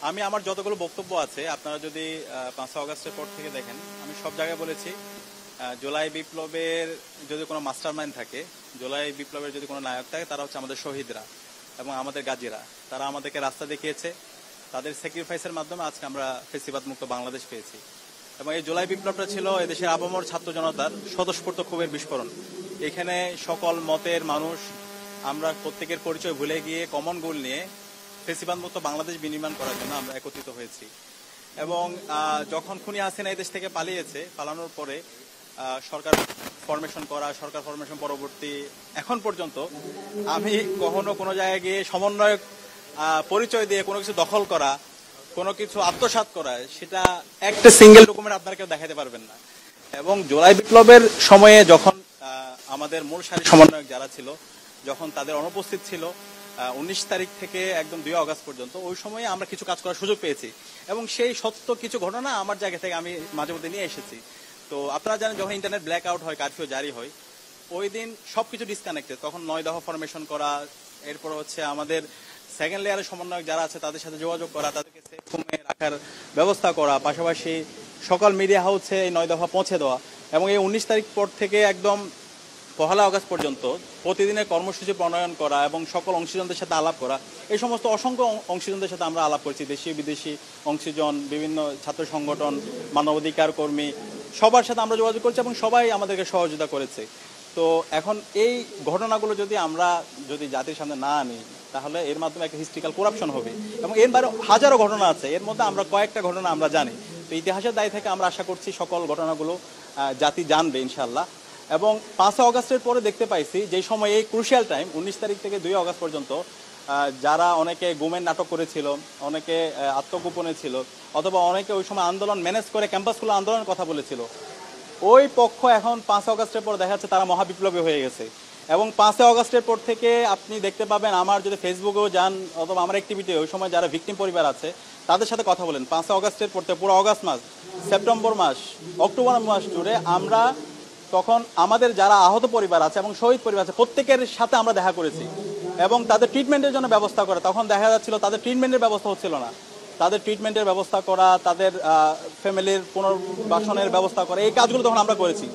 আমি আমার যতগুলো বক্তব্য আছে আপনারা যদি 5 আগস্টের পর থেকে দেখেন, আমি সব জায়গায় বলেছি জুলাই বিপ্লবের যদি কোনো মাস্টারমাইন্ড থাকে, জুলাই বিপ্লবের যদি কোনো নায়ক থাকে, তারা হচ্ছে আমাদের শহীদরা এবং আমাদের গাজীরা। তারা আমাদেরকে রাস্তা দেখিয়েছে, তাদের স্যাক্রিফাইসের মাধ্যমে আজকে আমরা ফেসিবাদ মুক্ত বাংলাদেশ পেয়েছি। এবং এই জুলাই বিপ্লবটা ছিল এদেশের আপামর ছাত্র জনতার স্বতঃস্ফূর্ত ক্ষোভের বিস্ফোরণ। এখানে সকল মতের মানুষ আমরা প্রত্যেকের পরিচয় ভুলে গিয়ে কমন গোল নিয়ে ফেসিবাদ মুক্ত বাংলাদেশ বিনির্মাণ করার জন্য আমরা একত্রিত হয়েছি। এবং যখন খুনি হাসিনা এই দেশ থেকে পালিয়েছে, পালানোর পরে সরকার ফরমেশন করা, সরকার ফরমেশন পরবর্তী এখন পর্যন্ত আমি কখনো কোনো জায়গায় গিয়ে সমন্বয়ক পরিচয় দিয়ে কোনো কিছু দখল করা, কোনো কিছু আত্মসাৎ করা, সেটা একটা সিঙ্গেল ডকুমেন্ট আপনারা কেউ দেখাতে পারবেন না। এবং জুলাই বিপ্লবের সময়ে যখন আমাদের মূল সারি সমন্বয়ক যারা ছিল, যখন তাদের অনুপস্থিত ছিল 19 তারিখ থেকে একদম 2 আগস্ট পর্যন্ত, ওই সময়ে আমরা কিছু কাজ করার সুযোগ পেয়েছি। এবং সেই সত্য কিছু ঘটনা আমার জায়গা থেকে আমি মাঝে মধ্যে নিয়ে এসেছি। তো আপনারা জানেন, যখন ইন্টারনেট ব্ল্যাক আউট হয়, কারফিউ জারি হয়, ওই দিন সবকিছু ডিসকানেক্টেড। তখন 9 দফা ফরমেশন করা, এরপর হচ্ছে আমাদের সেকেন্ড লেয়ারের সমন্বয়ক যারা আছে তাদের সাথে যোগাযোগ করা, তাদেরকে সেফ রুমে রাখার ব্যবস্থা করা, পাশাপাশি সকল মিডিয়া হাউসে এই 9 দফা পৌঁছে দেওয়া। এবং এই 19 তারিখ পর থেকে একদম 1 আগস্ট পর্যন্ত প্রতিদিনের কর্মসূচি প্রণয়ন করা এবং সকল অংশীজনদের সাথে আলাপ করা, এই সমস্ত অসংখ্য অংশীজনদের সাথে আমরা আলাপ করছি। দেশীয় বিদেশি অংশীজন, বিভিন্ন ছাত্র সংগঠন, মানবাধিকার কর্মী, সবার সাথে আমরা যোগাযোগ করছি এবং সবাই আমাদেরকে সহযোগিতা করেছে। তো এখন এই ঘটনাগুলো যদি জাতির সামনে না আনি, তাহলে এর মাধ্যমে একটা হিস্ট্রিক্যাল করাপশন হবে। এবং এর বাইরে হাজারো ঘটনা আছে, এর মধ্যে আমরা কয়েকটা ঘটনা আমরা জানি। তো ইতিহাসের দায় থেকে আমরা আশা করছি সকল ঘটনাগুলো জাতি জানবে ইনশাল্লাহ। এবং 5 আগস্টের পরে দেখতে পাইছি যে সময় এই ক্রুশিয়াল টাইম 19 তারিখ থেকে 2 আগস্ট পর্যন্ত যারা অনেকে গুমের নাটক করেছিল, অনেকে আত্মগোপনে ছিল, অথবা অনেকে ওই সময় আন্দোলন ম্যানেজ করে ক্যাম্পাসগুলো আন্দোলনের কথা বলেছিল, ওই পক্ষ এখন 5 আগস্টের পর দেখা যাচ্ছে তারা মহাবিপ্লবী হয়ে গেছে। এবং 5 আগস্টের পর থেকে আপনি দেখতে পাবেন, আমার যদি ফেসবুকেও যান অথবা আমার অ্যাক্টিভিটি, ওই সময় যারা ভিকটিম পরিবার আছে তাদের সাথে কথা বলেন, 5 আগস্টের পর থেকে পুরো আগস্ট মাস, সেপ্টেম্বর মাস, অক্টোবর মাস জুড়ে আমরা তখন আমাদের যারা আহত পরিবার আছে এবং শহীদ পরিবার আছে প্রত্যেকের সাথে আমরা দেখা করেছি এবং তাদের ট্রিটমেন্টের জন্য ব্যবস্থা করা। তখন দেখা যাচ্ছিল তাদের ট্রিটমেন্টের ব্যবস্থা হচ্ছিল না, তাদের ট্রিটমেন্টের ব্যবস্থা করা, তাদের ফ্যামিলির পুনর্বাসনের ব্যবস্থা করা, এই কাজগুলো তখন আমরা করেছি।